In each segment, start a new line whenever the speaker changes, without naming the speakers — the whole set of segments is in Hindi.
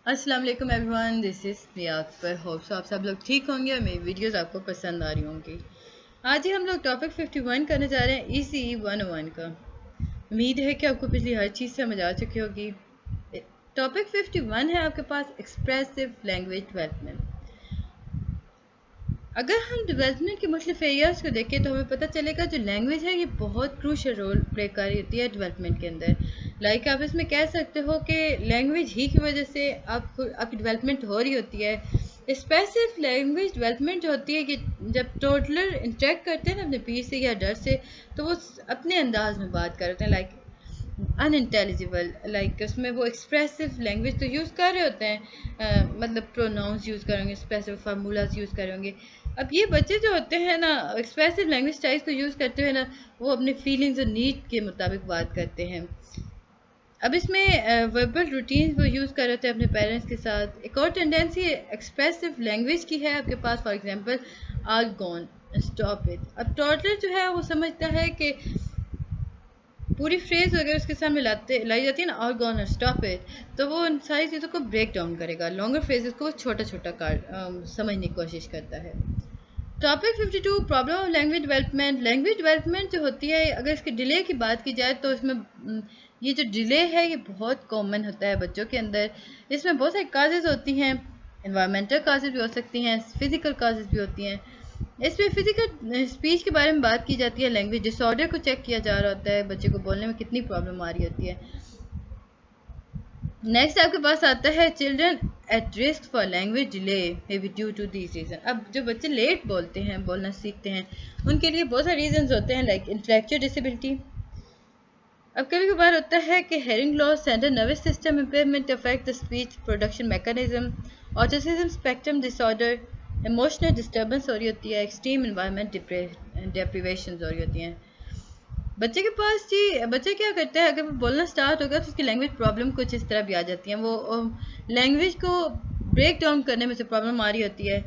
अस्सलाम वालेकुम everyone, this is Miakbar. Hope so आप सब लोग ठीक होंगे और मेरी वीडियोस आपको पसंद आ रही होंगी। आज ही हम लोग टॉपिक 51 करने जा रहे हैं ECE 101 का। उम्मीद है कि आपको पिछली हर चीज़ समझ आ चुकी होगी। टॉपिक 51 है आपके पास एक्सप्रेसिव लैंग्वेज डेवलपमेंट। अगर हम डेवलपमेंट के मुख्तलिफ एरियाज़ को देखें तो हमें पता चलेगा जो लैंग्वेज है ये बहुत क्रूशल रोल प्ले कर रही होती है डेवलपमेंट के अंदर। लाइक आप इसमें कह सकते हो कि लैंग्वेज ही की वजह से आपकी डेवलपमेंट हो रही होती है। एक्सप्रेसिव लैंग्वेज डेवलपमेंट जो होती है कि जब टोटलर इंटरेक्ट करते हैं ना अपने पीर से या डर से, तो वो अपने अंदाज में बात करते हैं, लाइक अनइंटेलिजिबल। लाइक उसमें वो एक्सप्रेसिव लैंग्वेज तो यूज़ कर रहे होते हैं, मतलब प्रोनाउंस यूज़ करेंगे, स्पेसिफिक फार्मूलाज यूज़ करेंगे। अब ये बच्चे जो होते हैं ना एक्सप्रेसिव लैंग्वेज स्टाइल्स को यूज़ करते हुए ना वो अपने फीलिंग्स और नीड के मुताबिक बात करते हैं। अब इसमें वर्बल रूटीन वो यूज़ कर रहे थे अपने पेरेंट्स के साथ। एक और टेंडेंसी एक्सप्रेसिव लैंग्वेज की है आपके पास, for example are gone, stop it. अब टोटलर जो है वो समझता है कि पूरी फ्रेज अगर उसके सामने लाई जाती है ना, आर गॉन और स्टॉप इट, तो वो उन सारी चीज़ों को ब्रेक डाउन करेगा, लॉन्गर फ्रेजेस को छोटा छोटा समझने की कोशिश करता है। Topic 52 problem of language development. Language development जो होती है, अगर इसके डिले की बात की जाए तो इसमें ये जो डिले है ये बहुत कॉमन होता है बच्चों के अंदर। इसमें बहुत सारी काजेज होती हैं, इन्वायरमेंटल काजेज भी हो सकती हैं, फिजिकल काजेज भी होती हैं। इसमें फिजिकल स्पीच के बारे में बात की जाती है, लैंग्वेज डिसऑर्डर को चेक किया जा रहा होता है, बच्चे को बोलने में कितनी प्रॉब्लम आ रही होती है। नेक्स्ट आपके पास आता है children at risk for language delay may be due to this reason. अब जो बच्चे लेट बोलते हैं, बोलना सीखते हैं, उनके लिए बहुत सारे रीजंस होते हैं, लाइक इंटेलेक्चुअल डिसेबिलिटी। अब कभी कभार होता है कि hearing loss, central nervous system impairment affect the speech production mechanism, autism spectrum disorder, emotional disturbance हो रही होती है, एक्सट्रीम इन्वायरमेंट डिप्रीवेशन हो रही होती हैं। बच्चे के पास जी, बच्चे क्या करता है, अगर वो बोलना स्टार्ट होगा तो उसकी लैंग्वेज प्रॉब्लम कुछ इस तरह भी आ जाती हैं। वो लैंग्वेज को ब्रेक डाउन करने में से प्रॉब्लम आ रही होती है,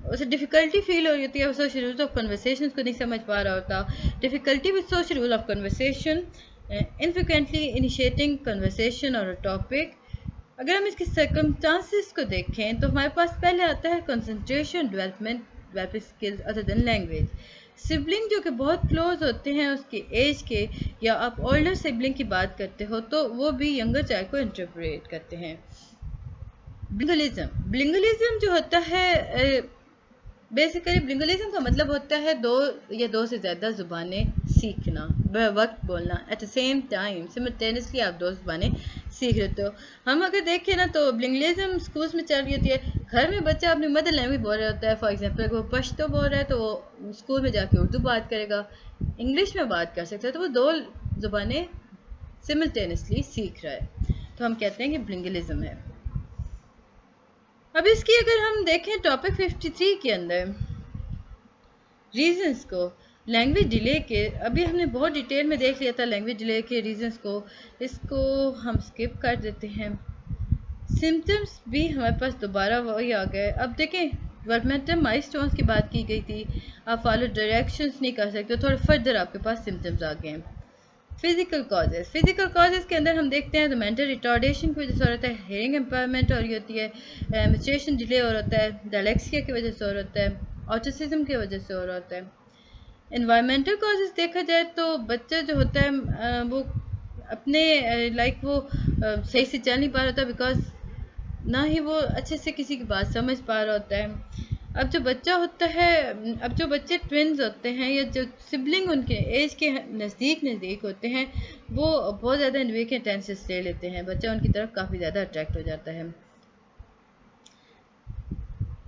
उसे डिफ़िकल्टी फील हो रही होती है, वो सोशल रूल्स ऑफ कन्वर्सेशन को नहीं समझ पा रहा होता। Difficulty with social rule of conversation, infrequently initiating conversation और टॉपिक। अगर हम इसके सर्कमस्टांसिस को देखें तो हमारे पास पहले आता है concentration developing skills other than language. Sibling जो कि बहुत क्लोज होते हैं उसके एज के, या आप ओल्डर सिबलिंग की बात करते हो तो वो भी यंगर चाइल्ड को इंटरप्रेट करते हैं। ब्लिंगुअलिज्म जो होता है, बेसिकली ब्लिंगुअलिज्म का मतलब होता है दो या दो से ज़्यादा ज़ुबानें सीखना, वक्त बोलना, at the same time simultaneously आप दो ज़ुबानें सीख रहे हो। हम अगर देखें ना तो ब्लिंगुअलिज्म स्कूल्स में चल रही होती है। घर में बच्चा अपनी मदर लैंग्वेज बोल रहा होता है, फॉर एग्जांपल अगर वो पश्तो बोल रहा है तो वो स्कूल में जाके उर्दू बात करेगा, इंग्लिश में बात कर सकता है, तो वो दो ज़ुबानें सिमल्टेनियसली सीख रहा है, तो हम कहते हैं कि ब्लिंगुअलिज्म है। अब इसकी अगर हम देखें टॉपिक 53 के अंदर रीजंस को, लैंग्वेज डिले के, अभी हमने बहुत डिटेल में देख लिया था लैंग्वेज डिले के रीजंस को, इसको हम स्किप कर देते हैं। सिम्टम्स भी हमारे पास दोबारा वही आ गए। अब देखें डेवलपमेंटल माइलस्टोन्स की बात की गई थी, आप फॉलो डायरेक्शंस नहीं कर सकते, थोड़े फर्दर आपके पास सिम्टम्स आ गए हैं। फिजिकल कॉजेज़ के अंदर हम देखते हैं तो मेंटल रिटार्डेशन की वजह से हो रहा है, हेयरिंग एम्पायरमेंट हो रही होती है, मेंस्ट्रुएशन डिले हो रहा है, डायलेक्सिया की वजह से हो रहा है, ऑटिज्म की वजह से हो रहा होता है। इन्वायरमेंटल कॉजेज़ देखा जाए तो बच्चा जो होता है वो अपने लाइक वो सही से चल नहीं पा रहा होता, बिकॉज ना ही वो अच्छे से किसी की बात समझ पा रहा होता है। अब जो बच्चा होता है, अब जो बच्चे ट्विन्स होते हैं या जो सिबलिंग उनके एज के नज़दीक होते हैं, वो बहुत ज़्यादा इनवेक अटेंशन ले लेते हैं, बच्चा उनकी तरफ काफ़ी ज़्यादा अट्रैक्ट हो जाता है।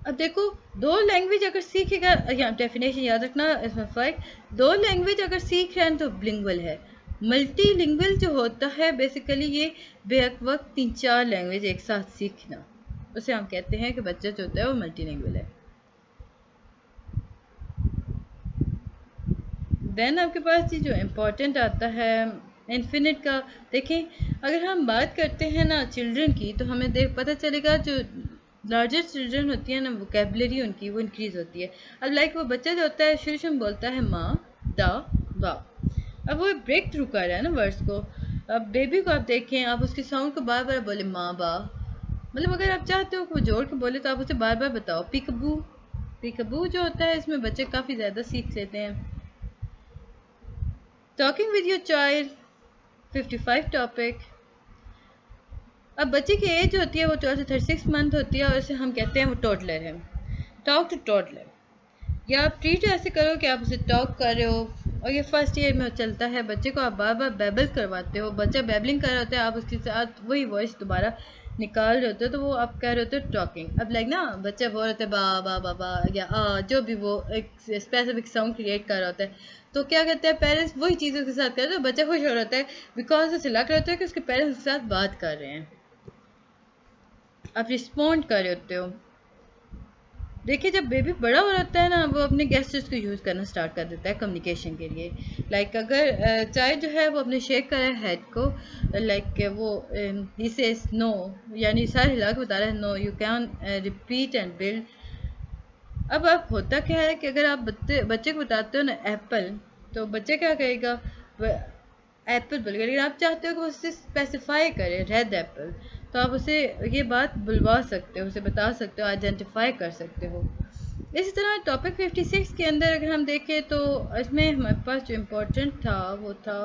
अब देखो, दो लैंग्वेज अगर सीखेगा, या डेफिनेशन याद रखना इसमें फ़र्क, दो लैंग्वेज अगर सीख रहे हैं तो बिलिंगुअल है। मल्टीलिंगुअल जो होता है बेसिकली ये बेक वक्त 3-4 लैंग्वेज एक साथ सीखना, उसे हम कहते हैं कि बच्चा जो होता है वो मल्टीलिंगुअल है। देन आपके पास जो इम्पोर्टेंट आता है इन्फिनिट का, देखें अगर हम बात करते हैं ना चिल्ड्रन की, तो हमें पता चलेगा जो लार्जर चिल्ड्रन होती है ना, वोकेबलरी उनकी वो इंक्रीज़ होती है। अब लाइक वो बच्चा जो होता है शुरू में बोलता है माँ, दा, बा, अब वो ब्रेक थ्रू कर रहा है ना वर्ड्स को। अब बेबी को आप देखें, आप उसके साउंड को बार बार बोले माँ, बा, मतलब अगर आप चाहते हो कि वो जोड़ के बोले तो आप उसे बार बार बताओ। पीकबू, पीकबू जो होता है इसमें बच्चे काफ़ी ज़्यादा सीख लेते हैं। Talking with your child 55 topic. अब बच्चे की एज होती है वो 12 से 36 मंथ होती है और इसे हम कहते हैं वो टोडलर है। टॉक टू टोडलर, या आप ट्रीट ऐसे करो कि आप उसे टॉक कर रहे हो और ये फर्स्ट ईयर में चलता है। बच्चे को आप बार बार बेबल करवाते हो, बच्चा बेबलिंग कर रहा होता है, आप उसके साथ वही वॉइस दोबारा निकाल रहे होते हो तो वो आप कह रहे होते हो टॉकिंग। अब लाइक ना बच्चा बोल रहा होता है बा बा बा बा या जो भी वो एक स्पेसिफिक साउंड क्रिएट कर रहा होता है, तो क्या करते हैं पेरेंट्स वही चीज़ उसके साथ करते हैं, तो बच्चा खुश हो रहा होता है बिकॉज उसे लग रहा होता है कि उसके पेरेंट्स उसके साथ बात कर रहे हैं। आप रिस्पॉन्ड कर रहे होते हो। देखिए जब बेबी बड़ा हो जाता है ना वो अपने गेस्टर्स को यूज़ करना स्टार्ट कर देता है कम्युनिकेशन के लिए। लाइक अगर चाइल्ड जो है वो अपने शेक करे हेड को, लाइक वो जिसे नो यानी सारे हिला के बता रहा है no you can repeat and build. अब आप होता क्या है कि अगर आप बच्चे को बताते हो ना एप्पल, तो बच्चे क्या कहेगा एप्पल बोलेगा। लेकिन आप चाहते हो कि वो उससे स्पेसिफाई करे रेड एप्पल, तो आप उसे ये बात बुलवा सकते हो, उसे बता सकते हो, आइडेंटिफाई कर सकते हो। इसी तरह टॉपिक 56 के अंदर अगर हम देखें तो इसमें हमारे पास जो इम्पोर्टेंट था वो था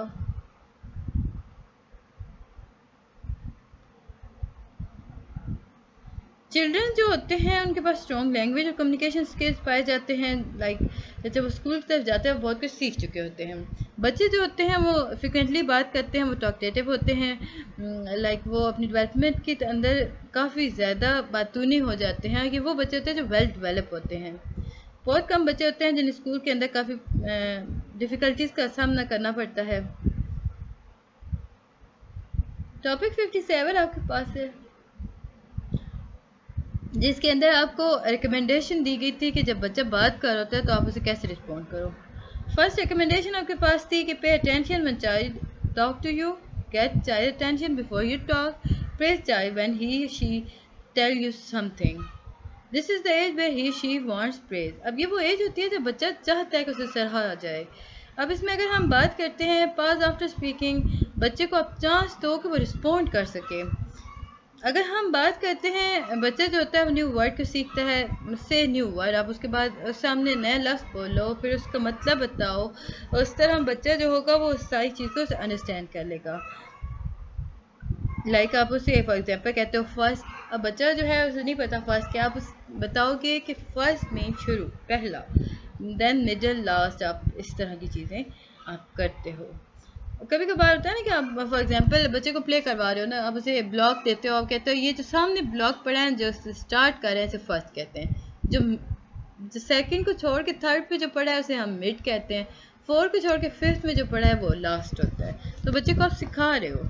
चिल्ड्रन जो होते हैं उनके पास स्ट्रॉन्ग लैंग्वेज और कम्युनिकेशन स्किल्स पाए जाते हैं। लाइक जब वो स्कूल की तरफ जाते हैं वो बहुत कुछ सीख चुके होते हैं। बच्चे जो होते हैं वो फ्रिक्वेंटली बात करते हैं, वो टॉकटेटिव होते हैं। लाइक वो अपनी डेवलपमेंट के अंदर काफ़ी ज़्यादा बातूनी हो जाते हैं कि वो बच्चे होते हैं जो वेल डेवलप होते हैं। बहुत कम बच्चे होते हैं जिन्हें स्कूल के अंदर काफ़ी डिफ़िकल्टीज़ का सामना करना पड़ता है। टॉपिक 57 आपके पास है जिसके अंदर आपको रिकमेंडेशन दी गई थी कि जब बच्चा बात कर रहा होता है तो आप उसे कैसे रिस्पॉन्ड करो। फर्स्ट रिकमेंडेशन आपके पास थी कि pay attention when child talk to you, get child attention before you talk, praise child when he she tell you something, this is the age where he she wants praise. अब ये वो एज होती है जब बच्चा चाहता है कि उसे सराहा जाए। अब इसमें अगर हम बात करते हैं पाज आफ्टर स्पीकिंग, बच्चे को आप चांस दो कि वो रिस्पॉन्ड कर सके। अगर हम बात करते हैं बच्चा जो होता है वो न्यू वर्ड को सीखता है, से न्यू वर्ड आप उसके बाद सामने नए लफ्ज़ बोलो, फिर उसका मतलब बताओ, और उस तरह बच्चा जो होगा वो सारी चीज़ को अंडरस्टैंड कर लेगा। लाइक आप उसे फॉर एग्जांपल कहते हो फर्स्ट, अब बच्चा जो है उसे नहीं पता फर्स्ट क्या, आप उस बताओगे कि फर्स्ट मीन शुरू, पहला, देन मिडल, लास्ट, आप इस तरह की चीज़ें आप करते हो। कभी कभार होता है ना कि आप फॉर एग्जांपल बच्चे को प्ले करवा रहे हो ना, आप उसे ब्लॉक देते हो, आप कहते हो ये जो सामने ब्लॉक पड़ा है जो स्टार्ट कर रहे हैं इसे फर्स्ट कहते हैं, जो सेकंड को छोड़ के थर्ड पे जो पड़ा है उसे हम मिड कहते हैं, फोर्थ को छोड़ के फिफ्थ में जो पड़ा है वो लास्ट होता है। तो बच्चे को आप सिखा रहे हो।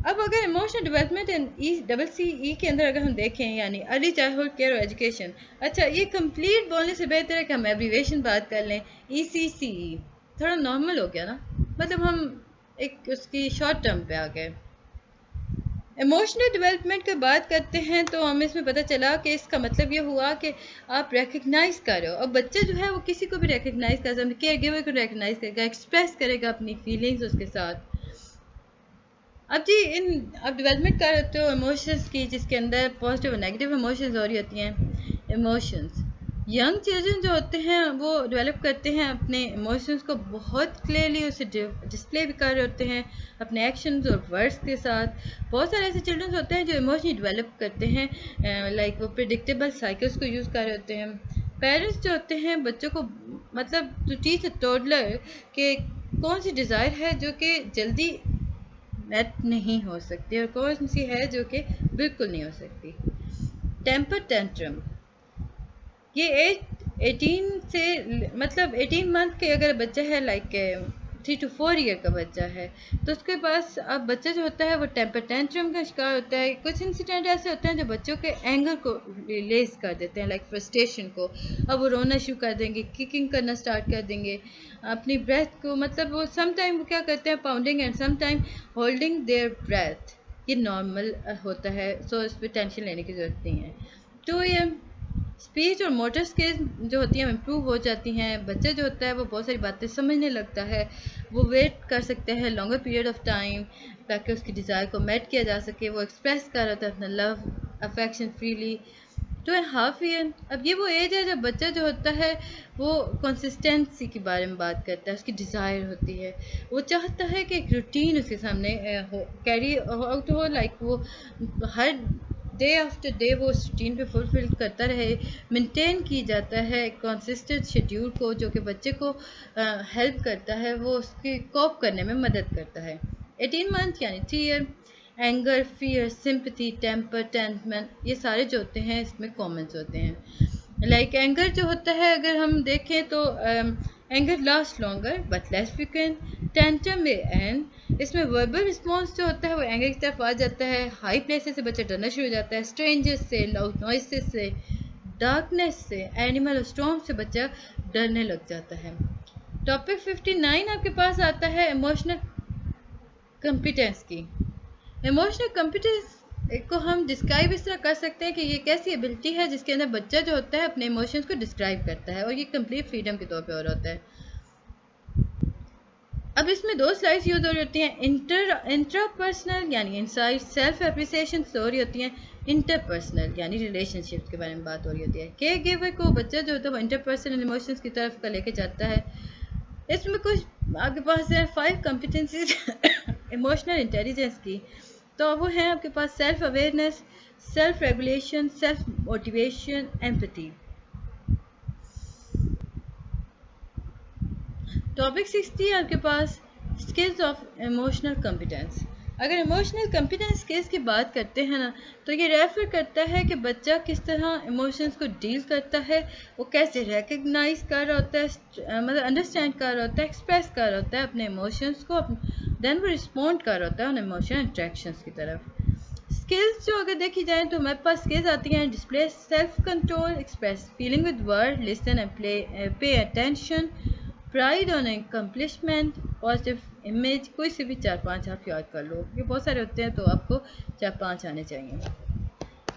अब अगर इमोशनल डेवलपमेंट इन ECCE के अंदर अगर हम देखें यानी अर्ली चाइल्डहुड केयर और एजुकेशन, अच्छा ये कंप्लीट बोलने से बेहतर है कि हम एब्रीवेशन बात कर लें। ECCE थोड़ा नॉर्मल हो गया ना, मतलब हम एक उसकी शॉर्ट टर्म पे आ गए। इमोशनल डेवलपमेंट की बात करते हैं तो हमें इसमें पता चला कि इसका मतलब ये हुआ कि आप रिकग्नाइज कर रहे हो। अब बच्चा जो है वो किसी को भी रिकग्नाइज कर सकता है, केयर गिवर को रिकग्नाइज करेगा, एक्सप्रेस करेगा अपनी फीलिंग्स उसके साथ। अब जी आप डेवलपमेंट कर रहे हो इमोशंस की, जिसके अंदर पॉजिटिव और नेगेटिव इमोशंस हो रही होती हैं। इमोशंस यंग चिल्ड्रन जो होते हैं वो डेवलप करते हैं अपने इमोशंस को बहुत क्लियरली, उसे डिस्प्ले भी कर रहे होते हैं अपने एक्शंस और वर्ड्स के साथ। बहुत सारे ऐसे चिल्ड्रन होते हैं जो इमोशनली डेवलप करते हैं, लाइक वो प्रिडिक्टेबल साइकिल्स को यूज़ कर रहे होते हैं। पेरेंट्स जो होते हैं बच्चों को मतलब टू टीच अ टोडलर कि कौन सी डिज़ायर है जो कि जल्दी नेट नहीं हो सकती और कौन सी है जो कि बिल्कुल नहीं हो सकती। टेम्पर टेंट्रम, ये एज 18 से मतलब 18 मंथ के अगर बच्चा है, लाइक 3 to 4 ईयर का बच्चा है, तो उसके पास अब बच्चा जो होता है वो टेम्पर टेंट्रम का शिकार होता है। कुछ इंसिडेंट ऐसे होते हैं जो बच्चों के एंगर को रिलीज कर देते हैं, लाइक फ्रस्ट्रेशन को। अब वो रोना शुरू कर देंगे, किकिंग करना स्टार्ट कर देंगे, अपनी ब्रेथ को मतलब वो सम टाइम वो क्या करते हैं pounding and some time holding their breath. ये नॉर्मल होता है, सो इस पर टेंशन लेने की ज़रूरत नहीं है। 2 AM स्पीच और मोटर स्किल्स जो होती हैं इम्प्रूव हो जाती हैं। बच्चा जो होता है वो बहुत सारी बातें समझने लगता है, वो वेट कर सकते हैं लॉन्गर पीरियड ऑफ टाइम ताकि उसकी डिज़ायर को मेट किया जा सके। वो एक्सप्रेस कर रहा है अपना लव अफेक्शन फ्रीली। 2.5 ईयर, अब ये वो एज है जब बच्चा जो होता है वो कंसिस्टेंसी के बारे में बात करता है, उसकी डिज़ायर होती है, वो चाहता है कि एक रूटीन उसके सामने हो, कैरी आउट हो, लाइक वो हर डे आफ्टर डे वो उस रूटीन पे फुलफिल करता रहे, मेंटेन की जाता है कंसिस्टेंट शेड्यूल को, जो कि बच्चे को हेल्प करता है, वो उसकी कोप करने में मदद करता है। 18 मंथ यानी 3 year, anger, fear, sympathy, temper, tantrum, ये सारे जो होते हैं इसमें कॉमन्स होते हैं। लाइक एंगर जो होता है अगर हम देखें तो anger last longer but less frequent. Tantrum में एंड, इसमें वर्बल रिस्पॉन्स जो होता है वो एंगर की तरफ आ जाता है। हाई प्लेसेस से बच्चा डरना शुरू हो जाता है, स्ट्रेंजर्स से, लाउड नॉइसेस से, डार्कनेस से, एनिमल और स्टॉर्म से बच्चा डरने लग जाता है। टॉपिक 59 आपके पास आता है इमोशनल कॉम्पिटेंस की। इमोशनल कॉम्पिटेंस को हम डिस्क्राइब इस तरह कर सकते हैं कि ये एक ऐसी एबिलिटी है जिसके अंदर बच्चा जो होता है अपने इमोशंस को डिस्क्राइब करता है और ये कंप्लीट फ्रीडम के तौर पे हो रहा होता है। अब इसमें दो स्लाइड्स यूज हो रही होती हैं, इंट्रापर्सनल यानी इनसाइड सेल्फ एप्रिसिएशन हो रही होती हैं, इंटरपर्सनल यानी रिलेशनशिप के बारे में बात हो रही होती है। केयर गिवर को बच्चा जो होता है वो इंटरपर्सनल इमोशंस की तरफ का लेके जाता है। इसमें कुछ आपके पास है 5 कॉम्पिटेंसीज इमोशनल इंटेलिजेंस की, तो वो हैं आपके पास self awareness, self regulation, self motivation, empathy. Topic 60 आपके पास स्किल्स ऑफ इमोशनल कॉम्पिटेंस। अगर इमोशनल कॉम्पिटेंस स्किल्स की बात करते हैं ना, तो ये रेफर करता है कि बच्चा किस तरह इमोशंस को डील करता है, वो कैसे रिकग्नाइज कर रहा होता है, मतलब अंडरस्टैंड कर रहा होता है, एक्सप्रेस कर रहा होता है अपने इमोशंस को, देन वो रिस्पॉन्ड कर रहा होता है उन इमोशनल इंट्रैक्शंस की तरफ। स्किल्स जो अगर देखी जाए तो हमारे पास स्किल्स आती हैं display self control, express feeling with word, listen and pay attention, pride on accomplishment, positive image. कोई से भी 4-5 आप याद कर लो, ये बहुत सारे होते हैं तो आपको 4-5 आने चाहिए।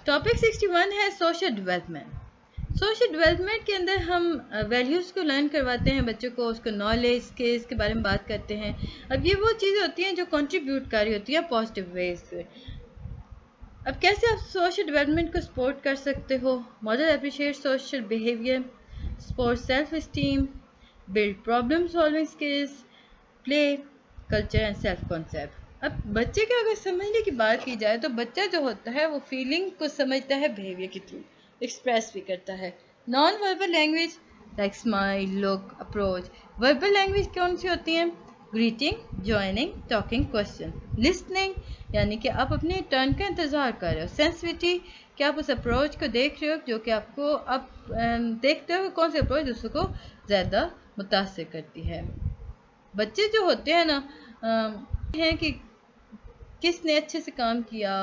टॉपिक 61 है सोशल डेवलपमेंट। सोशल डेवलपमेंट के अंदर हम वैल्यूज़ को लर्न करवाते हैं बच्चों को, उसको नॉलेज स्किल्स के बारे में बात करते हैं। अब ये वो चीज़ें होती हैं जो कंट्रीब्यूट कर रही होती है पॉजिटिव वेज से। अब कैसे आप सोशल डेवलपमेंट को सपोर्ट कर सकते हो? Model appreciate social behaviour, support self esteem, build problem solving skills, play, culture and self concept. अब बच्चे के अगर समझने की बात की जाए तो बच्चा जो होता है वो फीलिंग को समझता है बिहेवियर के थ्रू, एक्सप्रेस भी करता है। Non verbal language like smile, look, approach. Verbal language कौन सी होती हैं? Greeting, joining, talking, question. Listening यानी कि आप अपने टर्न का इंतज़ार कर रहे हो। सेंसिटिविटी कि आप उस अप्रोच को देख रहे हो जो कि आपको आप देखते हो कौन सी अप्रोच दूसरों को ज़्यादा मुतासिर करती है। बच्चे जो होते हैं ना हैं कि किसने अच्छे से काम किया,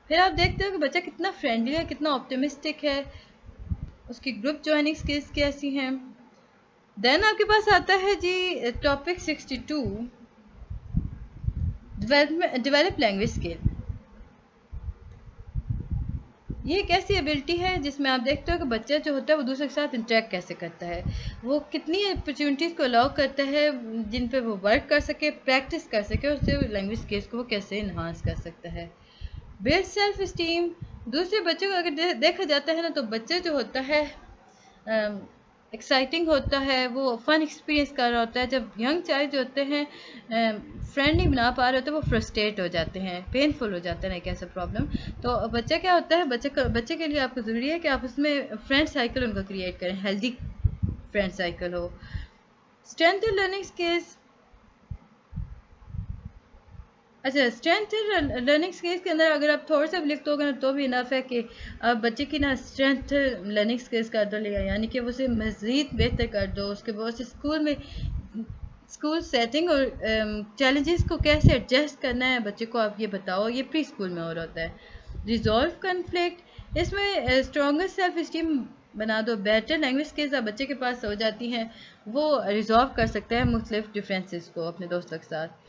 फिर आप देखते हो कि बच्चा कितना फ्रेंडली है, कितना ऑप्टिमिस्टिक है, उसकी ग्रुप ज्वाइनिंग स्किल्स कैसी हैं। देन आपके पास आता है जी टॉपिक 62 डेवलप लैंग्वेज स्किल। ये एक ऐसी एबिलिटी है जिसमें आप देखते हो कि बच्चा जो होता है वो दूसरे के साथ इंटरेक्ट कैसे करता है, वो कितनी अपॉर्चुनिटीज़ को अलाउ करता है जिन पे वो वर्क कर सके, प्रैक्टिस कर सके, और उससे लैंग्वेज स्किल्स को वो कैसे इन्हांस कर सकता है। Build self esteem. दूसरे बच्चों को अगर देखा जाता है ना तो बच्चा जो होता है एक्साइटिंग होता है, वो फन एक्सपीरियंस कर रहा होता है। जब यंग चाइल्ड जो होते हैं फ्रेंड नहीं बना पा रहे होते, वो फ्रस्ट्रेट हो जाते हैं, पेनफुल हो जाते हैं, एक ऐसा प्रॉब्लम। तो बच्चा क्या होता है, बच्चे के लिए आपको ज़रूरी है कि आप उसमें फ्रेंड साइकिल उनका क्रिएट करें, हेल्दी फ्रेंड साइकिल हो। Strength learning skills. अच्छा, स्ट्रेंथ लर्निंग स्किल्स के अंदर अगर आप थोड़ा सा भी लिख दोगे ना तो भी इनफ है कि आप बच्चे की ना स्ट्रेंथ लर्निंग स्किल्स कर दो, यानी कि उसे मज़ीद बेहतर कर दो। उसके बाद स्कूल में स्कूल सेटिंग और चैलेंजेस को कैसे एडजस्ट करना है बच्चे को आप ये बताओ, ये प्री स्कूल में हो रहा होता है। रिजॉल्व कन्फ्लिक्ट, इसमें स्ट्रॉन्गर सेल्फ इस्टीम बना दो। बेटर लैंग्वेज स्किल्स आप बच्चे के पास हो जाती हैं, वो रिजॉल्व कर सकते हैं मुख्तलिफ डिफरेंसेस को अपने दोस्तों के साथ।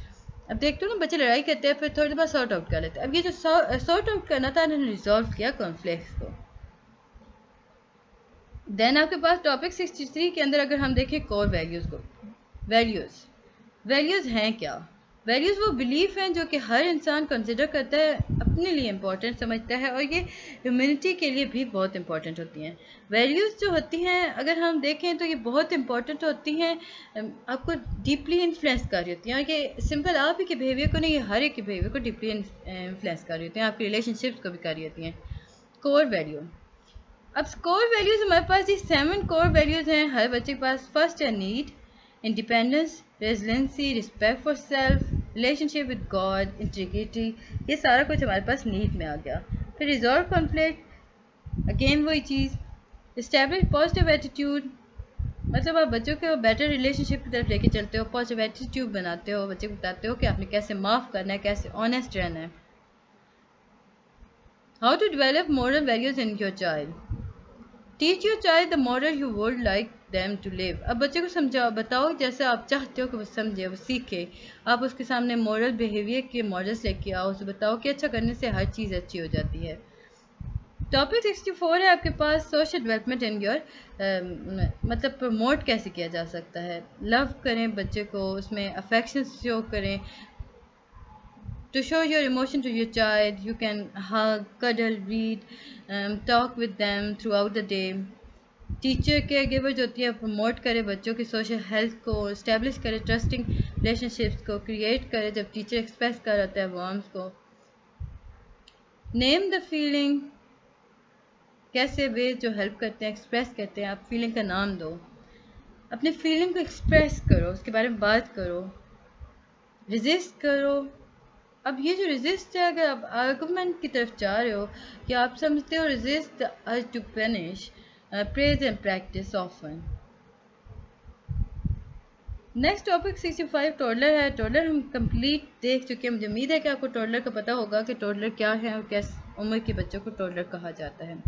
अब देखते हो ना बच्चे लड़ाई करते हैं, फिर थोड़ी देर बाद सॉर्ट आउट कर लेते हैं। अब ये जो सॉर्ट आउट करना था, उन्होंने रिजॉल्व किया कॉन्फ्लिक्ट को। देन आपके पास टॉपिक 63 के अंदर अगर हम देखें कोर वैल्यूज़ को, वैल्यूज़ हैं क्या? वैल्यूज़ वो बिलीफ हैं जो कि हर इंसान कंसिडर करता है, अपने लिए इम्पोर्टेंट समझता है, और ये ह्यूमैनिटी के लिए भी बहुत इंपॉर्टेंट होती हैं। वैल्यूज़ जो होती हैं अगर हम देखें तो ये बहुत इंपॉर्टेंट होती हैं, आपको डीपली इन्फ्लुएंस कर रही होती हैं, और ये सिंपल आप ही के बिहेवियर को नहीं, ये हर एक के बिहेवियर को डीपली इन्फ्लुएंस कर रही होती हैं, आपकी रिलेशनशिप्स को भी कर रही होती हैं। कोर वैल्यू, अब कोर वैल्यूज़ हमारे पास ये 7 कोर वैल्यूज़ हैं हर बच्चे के पास। फर्स्ट है need, independence, resiliency, respect for self, relationship with God, integrity, ये सारा कुछ हमारे पास नीड में आ गया। फिर रिजॉल्व कॉन्फ्लिक्ट, अगेन वही चीज़। इस्टेब्लिश पॉजिटिव एटीट्यूड, मतलब आप बच्चों को बेटर रिलेशनशिप की तरफ लेके चलते हो, पॉजिटिव एटीट्यूड बनाते हो, बच्चे को बताते हो कि आपने कैसे माफ़ करना है, कैसे ऑनेस्ट रहना है। How to develop moral values in your child, teach your child the moral you would like them to live. अब बच्चे को समझाओ, बताओ जैसे आप चाहते हो कि वो समझे, वो सीखे। आप उसके सामने मॉरल बिहेवियर के मॉडल्स लेके आओ, उसे बताओ कि अच्छा करने से हर चीज़ अच्छी हो जाती है। टॉपिक 64 है आपके पास सोशल डेवलपमेंट इन योर, मतलब प्रमोट कैसे किया जा सकता है। लव करें बच्चे को, उसमें अफेक्शन शो करें। To show your emotion to your child, you can hug, cuddle, read, talk with them throughout the day. Teacher care giver जो होती है प्रमोट करे बच्चों की सोशल हेल्थ को, इस्टेब्लिश करे ट्रस्टिंग रिलेशनशिप्स को, क्रिएट करे जब टीचर एक्सप्रेस कर रहा है वार्म्स को। नेम द फीलिंग, कैसे वे जो हेल्प करते हैं, एक्सप्रेस करते हैं, आप फीलिंग का नाम दो, अपने फीलिंग को एक्सप्रेस करो, उसके बारे में बात करो। रिजिस्ट करो, अब ये जो रेजिस्ट है, अगर आप आर्गूमेंट की तरफ जा रहे हो कि आप समझते हो resist the urge to punish, praise and practice often. Next topic 65 toddler है। टोडलर हम कंप्लीट देख चुके हैं, मुझे उम्मीद है कि आपको टोडलर का पता होगा कि टोडलर क्या है और किस उम्र के बच्चों को टोडलर कहा जाता है।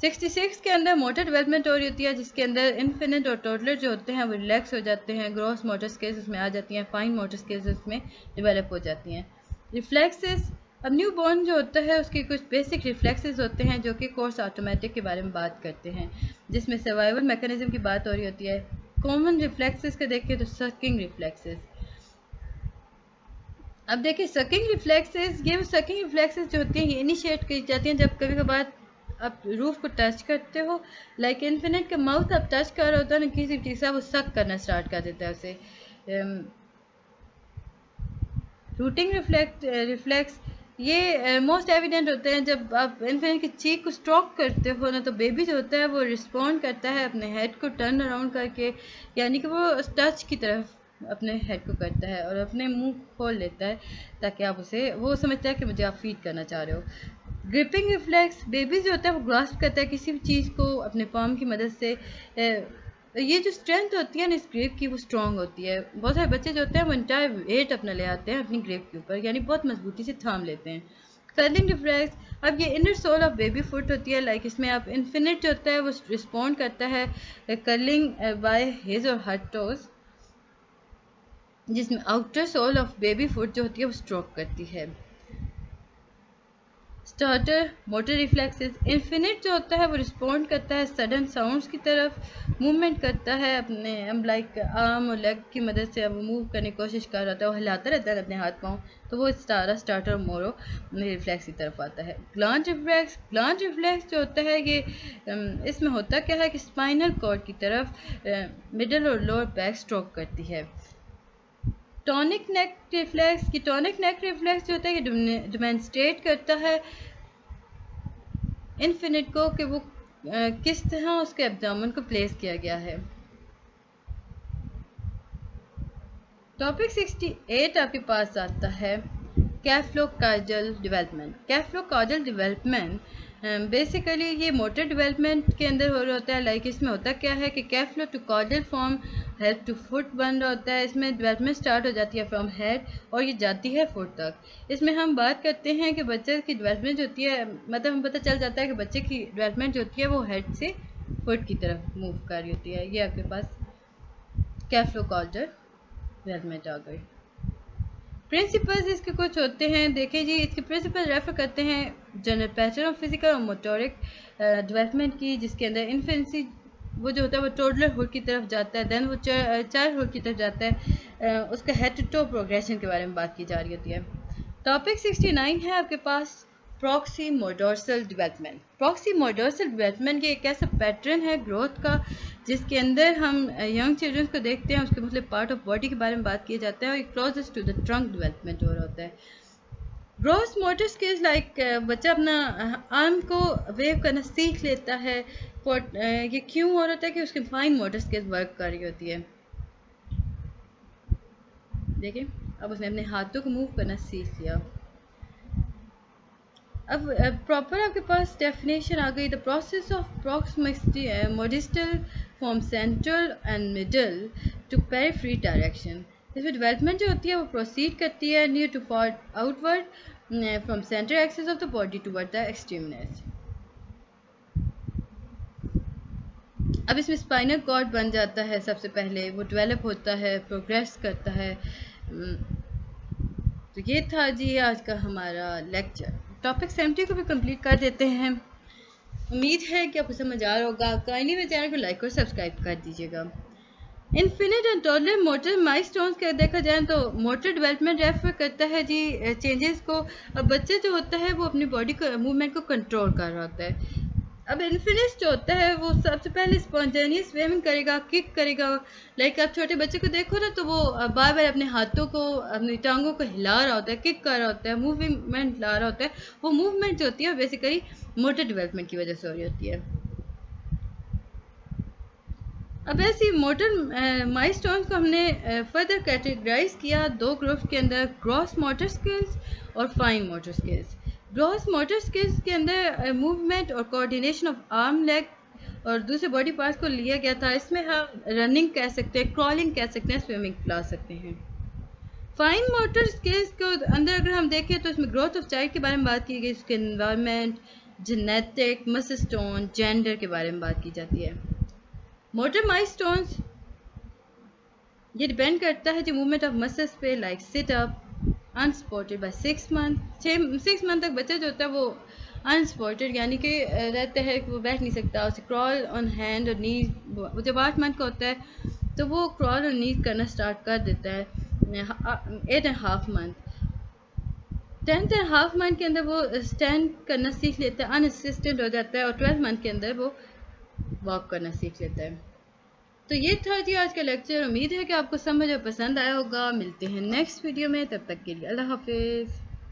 66 के अंदर मोटर डेवलपमेंट हो रही होती है, जिसके अंदर इन्फिनिट और टोडलर जो होते हैं वो रिलैक्स हो जाते हैं, ग्रॉस मोटर स्किल्स उसमें आ जाती हैं, फाइन मोटर स्किल्स उसमें डेवलप हो जाती हैं। रिफ्लेक्सेस, अब न्यू बॉर्न जो होता है उसके कुछ बेसिक रिफ्लेक्सेस होते हैं जो कि कोर्स ऑटोमेटिक के बारे में बात करते हैं, जिसमें सर्वाइवल मैकेनिज्म की बात हो रही होती है। कॉमन रिफ्लेक्सेस का देखें तो सकिंग रिफ्लेक्सेस। अब देखिए सकिंग रिफ्लेक्सेस, ये सकिंग रिफ्लेक्सेस जो होती हैं ये इनिशिएट की जाती हैं जब कभी कभार आप रूफ को टच करते हो, लाइक इन्फिनिट का माउथ आप टच कर रहे होता है ना किसी चीज़ से, वो सक करना स्टार्ट कर देता है उसे। रूटिंग रिफ्लेक्स ये मोस्ट एविडेंट होते हैं जब आप इन्फेंट की चीक को स्ट्रोक करते हो ना, तो बेबी जो होता है वो रिस्पॉन्ड करता है अपने हेड को टर्न अराउंड करके, यानी कि वो टच की तरफ अपने हेड को करता है और अपने मुंह खोल लेता है ताकि आप उसे, वो समझता है कि मुझे आप फीड करना चाह रहे हो। ग्रिपिंग रिफ्लेक्स, बेबी जो होता है वो ग्रास्प करता है किसी भी चीज़ को अपने पाम की मदद से। ये जो स्ट्रेंथ होती है ना इस ग्रेप की वो स्ट्रॉन्ग होती है। बहुत सारे बच्चे जो होते हैं वो इंटायर वेट अपना ले आते हैं अपनी ग्रेप के ऊपर, यानी बहुत मजबूती से थाम लेते हैं। कर्लिंग रिफ्लेक्स, अब ये inner sole of baby foot होती है, लाइक इसमें आप इन्फिनिट जो होता है वो रिस्पॉन्ड करता है कर्लिंग बाय हिज और हर टोज, जिसमें outer sole of baby foot जो होती है वो स्ट्रोक करती है। स्टार्टर मोटर रिफ्लेक्सेस, इन्फिनिट जो होता है वो रिस्पॉन्ड करता है सडन साउंड्स की तरफ, मूवमेंट करता है अपने लाइक आर्म और लेग की मदद से वो मूव करने की कोशिश कर रहा है, वो हिलाता रहता है अपने हाथ पाँव, तो वो स्टार्टर मोरो रिफ्लेक्स की तरफ आता है। ग्लांट रिफ्लेक्स, ग्लांट रिफ्लेक्स जो होता है ये इसमें होता क्या है कि स्पाइनल कॉर्ड की तरफ मिडल और लोअर बैक स्ट्रोक करती है। टॉनिक नेक रिफ्लेक्स की, टॉनिक नेक रिफ्लेक्स जो होता है ये डेमोंस्ट्रेट करता है इन्फिनिट को कि वो किस तरह उसके एब्डोमेन को प्लेस किया गया है। टॉपिक 68 आपके पास आता है कैफ्लोकार्डियल डेवलपमेंट। कैफ्लोकार्डियल डेवलपमेंट बेसिकली ये मोटर डेवलपमेंट के अंदर हो रहा होता है, लाइक इसमें होता क्या है कि cephalocaudal from head to foot बन रहा होता है, इसमें डेवलपमेंट स्टार्ट हो जाती है फ्रॉम हेड और ये जाती है फुट तक। इसमें हम बात करते हैं कि बच्चे की डेवलपमेंट जो होती है, मतलब हमें पता चल जाता है कि बच्चे की डेवलपमेंट जो होती है वो हेड से फुट की तरफ मूव कर रही होती है। ये आपके पास कैफ्लोकार्डियल डेवलपमेंट आ गई। प्रिंसिपल्स इसके कुछ होते हैं, देखिए जी, इसके प्रिंसिपल रेफर करते हैं जनरल पैटर्न ऑफ फिजिकल और मोटोरिक डेवलपमेंट की, जिसके अंदर इन्फेंसी वो जो होता है वो टोडलर हुड की तरफ जाता है, देन वो चाइल्ड हुड की तरफ जाता है, उसका हेड टू टो प्रोग्रेशन के बारे में बात की जा रही होती है। टॉपिक 69 है आपके पास प्रॉक्सीमोडोर्सल डेवलपमेंट। प्रॉक्सीमोडोर्सल डेवलपमेंट ये एक ऐसा पैटर्न है ग्रोथ का जिसके अंदर हम यंग चिल्ड्रन को देखते हैं, उसके मतलब पार्ट ऑफ बॉडी के बारे में बात किया जाता है और closest to the trunk development हो रहा होता है। ग्रॉस मोटर स्किल्स लाइक बच्चा अपना आर्म को वेव करना सीख लेता है, ये क्यों हो रहा है कि उसकी फाइन मोटर स्किल्स वर्क कर रही होती है। देखिए अब उसने अपने हाथों को मूव करना सीख लिया। अब प्रॉपर आपके पास डेफिनेशन आ गई। The process of proximodistal from central and middle to periphery direction. इसमें डेवलपमेंट जो होती है वो प्रोसीड करती है near to far outward from center axis of the body toward the extremities. अब इसमें स्पाइनल कॉर्ड बन जाता है, सबसे पहले वो डेवलप होता है, प्रोग्रेस करता है। तो ये था जी आज का हमारा लेक्चर। टॉपिक 70 को भी कंप्लीट कर देते हैं। उम्मीद है कि आपको समझ आ रहा होगा। काइंडली मेरे चैनल को लाइक और सब्सक्राइब कर दीजिएगा। Infinite and toddler motor milestones का देखा जाए तो मोटर डेवलपमेंट रेफर करता है जी चेंजेस को। अब बच्चे जो होता है वो अपनी बॉडी को मूवमेंट को कंट्रोल कर रहा होता है। अब इन्फिनिट जो होता है वो सबसे पहले स्पॉन्टेनियस स्विमिंग करेगा, किक करेगा। लाइक आप छोटे बच्चे को देखो ना तो वो बार बार अपने हाथों को, अपनी टांगों को हिला रहा होता है, किक कर रहा होता है, मूवमेंट ला रहा होता है। वो मूवमेंट जो होती है बेसिकली मोटर डेवलपमेंट की वजह से हो रही होती है। अब ऐसी मोटर माइलस्टोन्स को हमने फर्दर कैटेगराइज किया दो ग्रुप्स के अंदर, ग्रॉस मोटर स्किल्स और fine motor skills. Gross motor skills के अंदर मूवमेंट और कोऑर्डिनेशन ऑफ आर्म, लेग और दूसरे बॉडी पार्ट्स को लिया गया था। इसमें हम रनिंग कह सकते हैं, क्रॉलिंग कह सकते हैं, स्विमिंग ला सकते हैं। फाइन मोटर स्किल्स को अंदर अगर हम देखें तो इसमें ग्रोथ ऑफ चाइल्ड के बारे में बात की गई, उसके environment, genetic, muscle tone, gender के बारे में बात की जाती है। मोटर माइलस्टोन्स ये डिपेंड करता है जो मूवमेंट ऑफ मसल्स पे, like sit up unsupported by 6 month. 6 month तक बच्चा जो होता है वो अनसपोर्टेड यानी कि रहता है कि वो बैठ नहीं सकता। उसे क्रॉल ऑन हैंड और नीज, वो जब 8 मंथ का होता है तो वो क्रॉल और नीज करना स्टार्ट कर देता है 8.5 मंथ। 10.5 मंथ के अंदर वो स्टैंड करना सीख लेता है, अनअसिस्टेड हो जाता है और 12 मंथ के अंदर वो वॉक करना सीख लेता है। तो ये था जी आज का लेक्चर। उम्मीद है कि आपको समझ और पसंद आया होगा। मिलते हैं नेक्स्ट वीडियो में, तब तक के लिए अल्लाह हाफिज़।